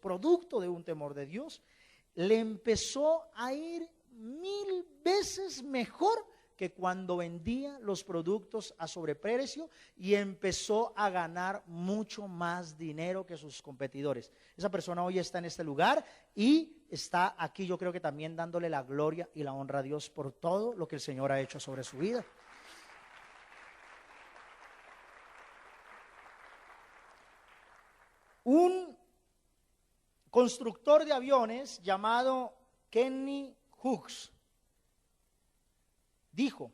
le empezó a ir 1000 veces mejor que cuando vendía los productos a sobreprecio, y empezó a ganar mucho más dinero que sus competidores. Esa persona hoy está en este lugar y está aquí, yo creo que también dándole la gloria y la honra a Dios por todo lo que el Señor ha hecho sobre su vida. Un constructor de aviones llamado Kenny Hughes dijo,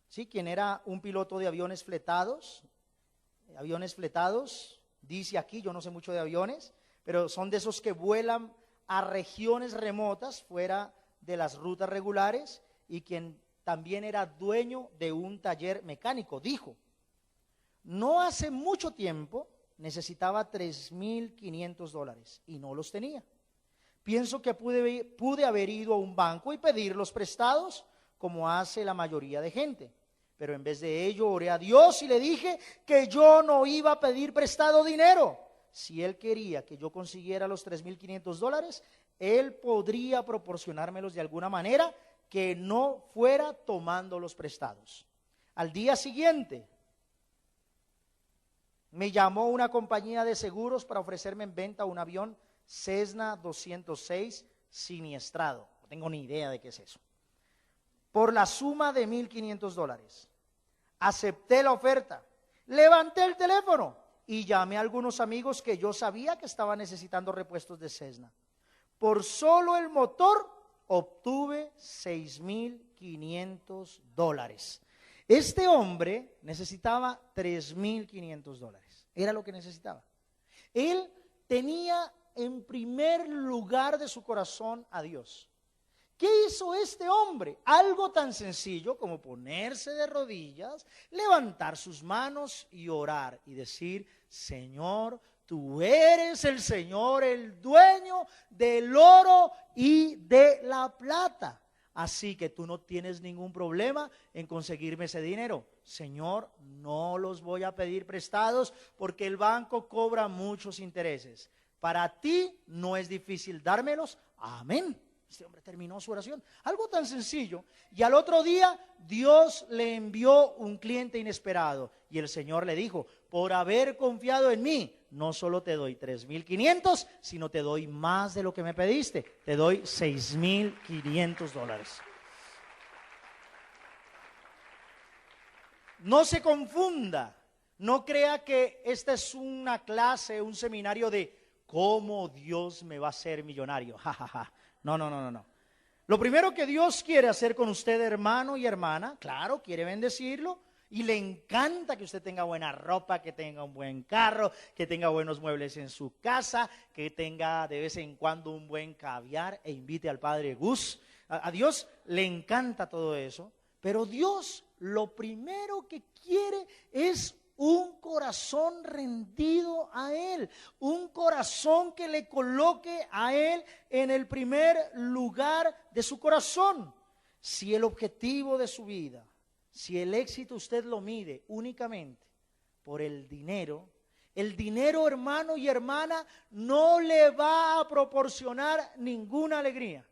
¿sí? Quien era un piloto de aviones fletados, dice aquí, yo no sé mucho de aviones, pero son de esos que vuelan a regiones remotas fuera de las rutas regulares, y quien también era dueño de un taller mecánico, dijo, no hace mucho tiempo necesitaba $3,500 y no los tenía. Pienso que pude haber ido a un banco y pedirlos prestados, como hace la mayoría de gente. Pero en vez de ello, oré a Dios y le dije que yo no iba a pedir prestado dinero. Si Él quería que yo consiguiera los $3,500, Él podría proporcionármelos de alguna manera que no fuera tomando los prestados. Al día siguiente, me llamó una compañía de seguros para ofrecerme en venta un avión Cessna 206 siniestrado. No tengo ni idea de qué es eso. Por la suma de $1,500. Acepté la oferta, levanté el teléfono y llamé a algunos amigos que yo sabía que estaban necesitando repuestos de Cessna. Por solo el motor obtuve $6,500. Este hombre necesitaba $3,500. Era lo que necesitaba. Él tenía en primer lugar de su corazón a Dios. ¿Qué hizo este hombre? Algo tan sencillo como ponerse de rodillas, levantar sus manos y orar y decir, Señor, tú eres el Señor, el dueño del oro y de la plata. Así que tú no tienes ningún problema en conseguirme ese dinero. Señor, no los voy a pedir prestados porque el banco cobra muchos intereses. Para ti no es difícil dármelos. Amén. Este hombre terminó su oración. Algo tan sencillo. Y al otro día Dios le envió un cliente inesperado. Y el Señor le dijo, por haber confiado en mí, no solo te doy $3,500, sino te doy más de lo que me pediste. Te doy $6,500. No se confunda. No crea que esta es una clase, un seminario de cómo Dios me va a hacer millonario. No. Lo primero que Dios quiere hacer con usted, hermano y hermana, claro, quiere bendecirlo y le encanta que usted tenga buena ropa, que tenga un buen carro, que tenga buenos muebles en su casa, que tenga de vez en cuando un buen caviar e invite al Padre Gus. A Dios le encanta todo eso, pero Dios lo primero que quiere es un corazón rendido a Él, un corazón que le coloque a Él en el primer lugar de su corazón. Si el objetivo de su vida, si el éxito usted lo mide únicamente por el dinero, hermano y hermana, no le va a proporcionar ninguna alegría.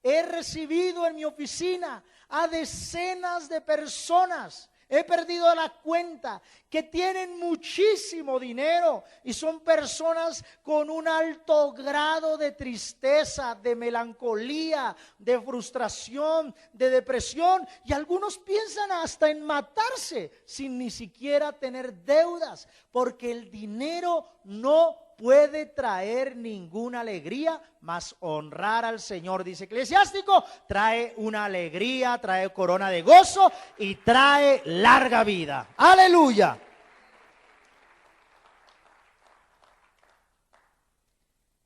He recibido en mi oficina a decenas de personas, he perdido la cuenta, que tienen muchísimo dinero y son personas con un alto grado de tristeza, de melancolía, de frustración, de depresión, y algunos piensan hasta en matarse sin ni siquiera tener deudas, porque el dinero no puede traer ninguna alegría, mas honrar al Señor, dice Eclesiástico, trae una alegría, trae corona de gozo y trae larga vida. Aleluya.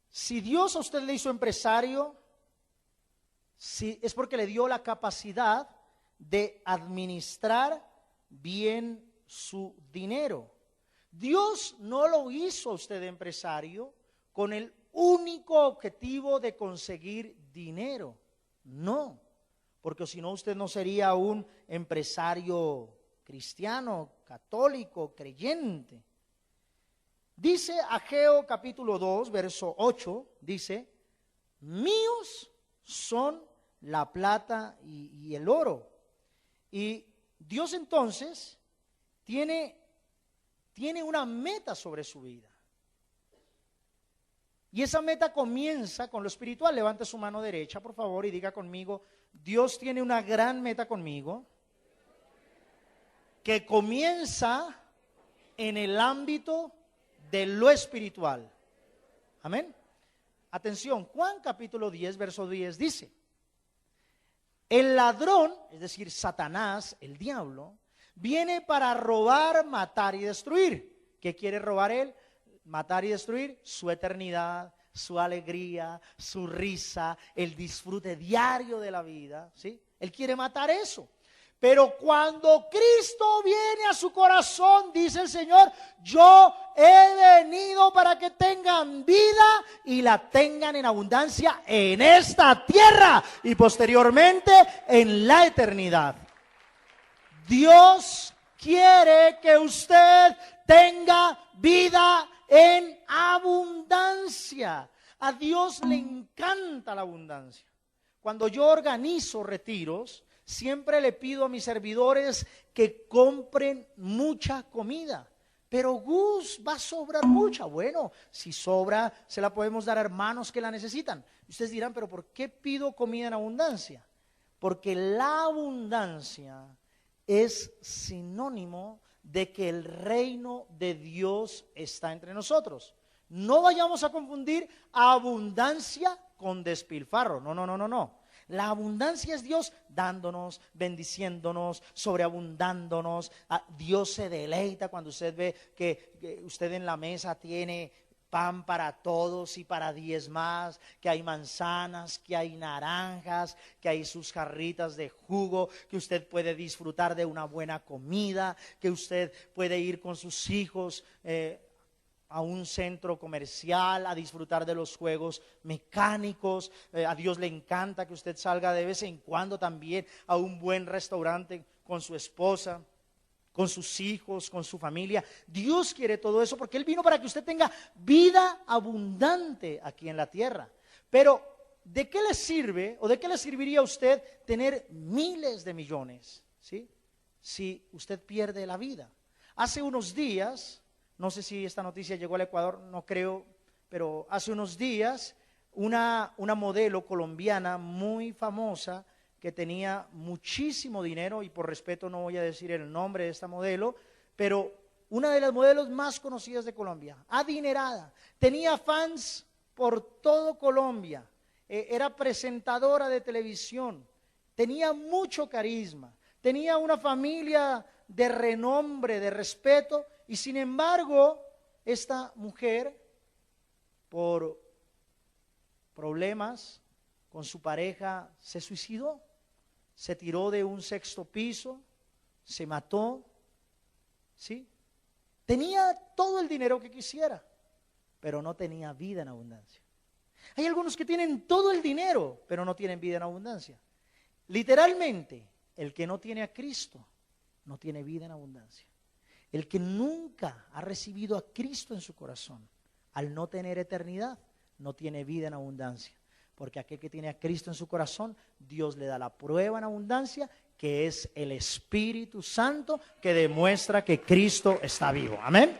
Si Dios a usted le hizo empresario, es porque le dio la capacidad de administrar bien su dinero. Dios no lo hizo a usted empresario con el único objetivo de conseguir dinero. No. porque si no usted no sería un empresario cristiano, católico, creyente. Dice Ageo capítulo 2, verso 8, dice: míos son la plata y el oro. Y Dios entonces tiene una meta sobre su vida. Y esa meta comienza con lo espiritual. Levante su mano derecha, por favor, y diga conmigo: Dios tiene una gran meta conmigo, que comienza en el ámbito de lo espiritual. Amén. Atención, Juan capítulo 10, verso 10 dice: el ladrón, es decir, Satanás, el diablo, viene para robar, matar y destruir. ¿Qué quiere robar él? Matar y destruir su eternidad, su alegría, su risa, el disfrute diario de la vida, ¿sí? Él quiere matar eso. Pero cuando Cristo viene a su corazón, dice el Señor: yo he venido para que tengan vida y la tengan en abundancia en esta tierra y posteriormente en la eternidad. Dios quiere que usted tenga vida en abundancia. A Dios le encanta la abundancia. Cuando yo organizo retiros, siempre le pido a mis servidores que compren mucha comida. Pero Gus, va a sobrar mucha. Bueno, si sobra, se la podemos dar a hermanos que la necesitan. Ustedes dirán: pero ¿por qué pido comida en abundancia? Porque la abundancia es sinónimo de que el reino de Dios está entre nosotros. No vayamos a confundir abundancia con despilfarro. No. La abundancia es Dios dándonos, bendiciéndonos, sobreabundándonos. Dios se deleita cuando usted ve que usted en la mesa tiene pan para todos y para 10 más, que hay manzanas, que hay naranjas, que hay sus jarritas de jugo, que usted puede disfrutar de una buena comida, que usted puede ir con sus hijos a un centro comercial a disfrutar de los juegos mecánicos. A Dios le encanta que usted salga de vez en cuando también a un buen restaurante con su esposa, con sus hijos, con su familia. Dios quiere todo eso porque Él vino para que usted tenga vida abundante aquí en la tierra. Pero ¿de qué le sirve o de qué le serviría a usted tener miles de millones, ¿sí?, si usted pierde la vida? Hace unos días, no sé si esta noticia llegó al Ecuador, no creo, pero hace unos días una modelo colombiana muy famosa que tenía muchísimo dinero, y por respeto no voy a decir el nombre de esta modelo, pero una de las modelos más conocidas de Colombia, adinerada, tenía fans por todo Colombia, era presentadora de televisión, tenía mucho carisma, tenía una familia de renombre, de respeto. Y sin embargo, esta mujer, por problemas con su pareja, se suicidó, se tiró de un 6º piso, se mató, ¿sí? Tenía todo el dinero que quisiera, pero no tenía vida en abundancia. Hay algunos que tienen todo el dinero, pero no tienen vida en abundancia. Literalmente, el que no tiene a Cristo, no tiene vida en abundancia. El que nunca ha recibido a Cristo en su corazón, al no tener eternidad, no tiene vida en abundancia. Porque aquel que tiene a Cristo en su corazón, Dios le da la prueba en abundancia, que es el Espíritu Santo, que demuestra que Cristo está vivo. Amén.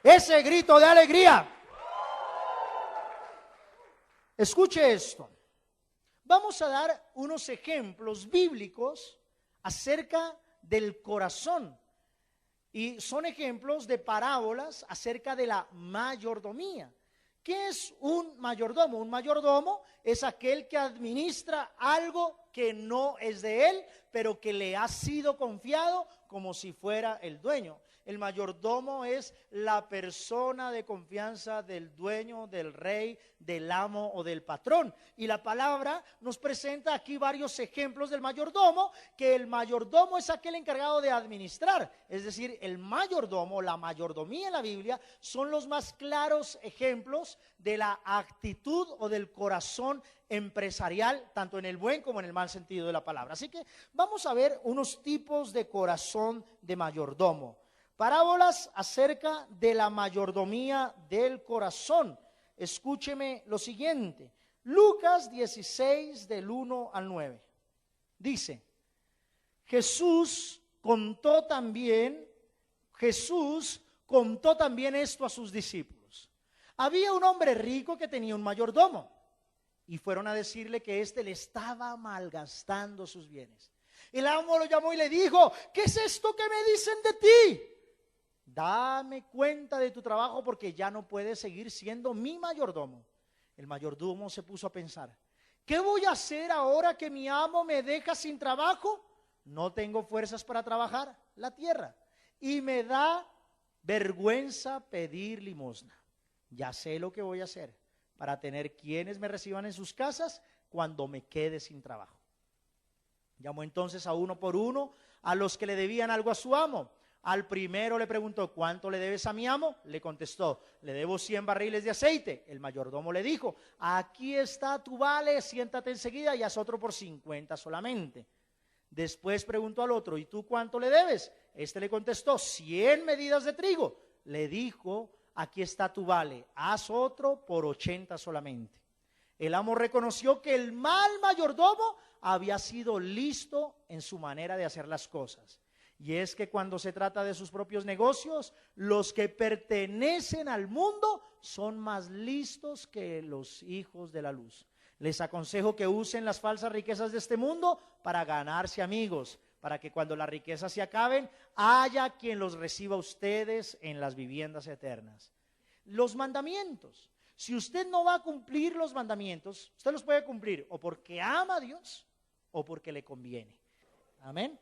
Ese grito de alegría. Escuche esto. Vamos a dar unos ejemplos bíblicos acerca del corazón, y son ejemplos de parábolas acerca de la mayordomía. ¿Qué es un mayordomo? Un mayordomo es aquel que administra algo que no es de él, pero que le ha sido confiado como si fuera el dueño. El mayordomo es la persona de confianza del dueño, del rey, del amo o del patrón. Y la palabra nos presenta aquí varios ejemplos del mayordomo, que el mayordomo es aquel encargado de administrar. Es decir, el mayordomo, la mayordomía en la Biblia, son los más claros ejemplos de la actitud o del corazón empresarial, tanto en el buen como en el mal sentido de la palabra. Así que vamos a ver unos tipos de corazón de mayordomo. Parábolas acerca de la mayordomía del corazón. Escúcheme lo siguiente. Lucas 16 del 1 al 9. Dice, Jesús contó también esto a sus discípulos. Había un hombre rico que tenía un mayordomo y fueron a decirle que éste le estaba malgastando sus bienes. El amo lo llamó y le dijo, ¿qué es esto que me dicen de ti? Dame cuenta de tu trabajo porque ya no puedes seguir siendo mi mayordomo. El mayordomo se puso a pensar, ¿qué voy a hacer ahora que mi amo me deja sin trabajo? No tengo fuerzas para trabajar la tierra y me da vergüenza pedir limosna. Ya sé lo que voy a hacer para tener quienes me reciban en sus casas cuando me quede sin trabajo. Llamó entonces a uno por uno a los que le debían algo a su amo. Al primero le preguntó, ¿cuánto le debes a mi amo? Le contestó, le debo 100 barriles de aceite. El mayordomo le dijo, aquí está tu vale, siéntate enseguida y haz otro por 50 solamente. Después preguntó al otro, ¿y tú cuánto le debes? Este le contestó, 100 medidas de trigo. Le dijo, aquí está tu vale, haz otro por 80 solamente. El amo reconoció que el mal mayordomo había sido listo en su manera de hacer las cosas. Y es que cuando se trata de sus propios negocios, los que pertenecen al mundo son más listos que los hijos de la luz. Les aconsejo que usen las falsas riquezas de este mundo para ganarse amigos, para que cuando las riquezas se acaben, haya quien los reciba a ustedes en las viviendas eternas. Los mandamientos. Si usted no va a cumplir los mandamientos, usted los puede cumplir o porque ama a Dios o porque le conviene. Amén.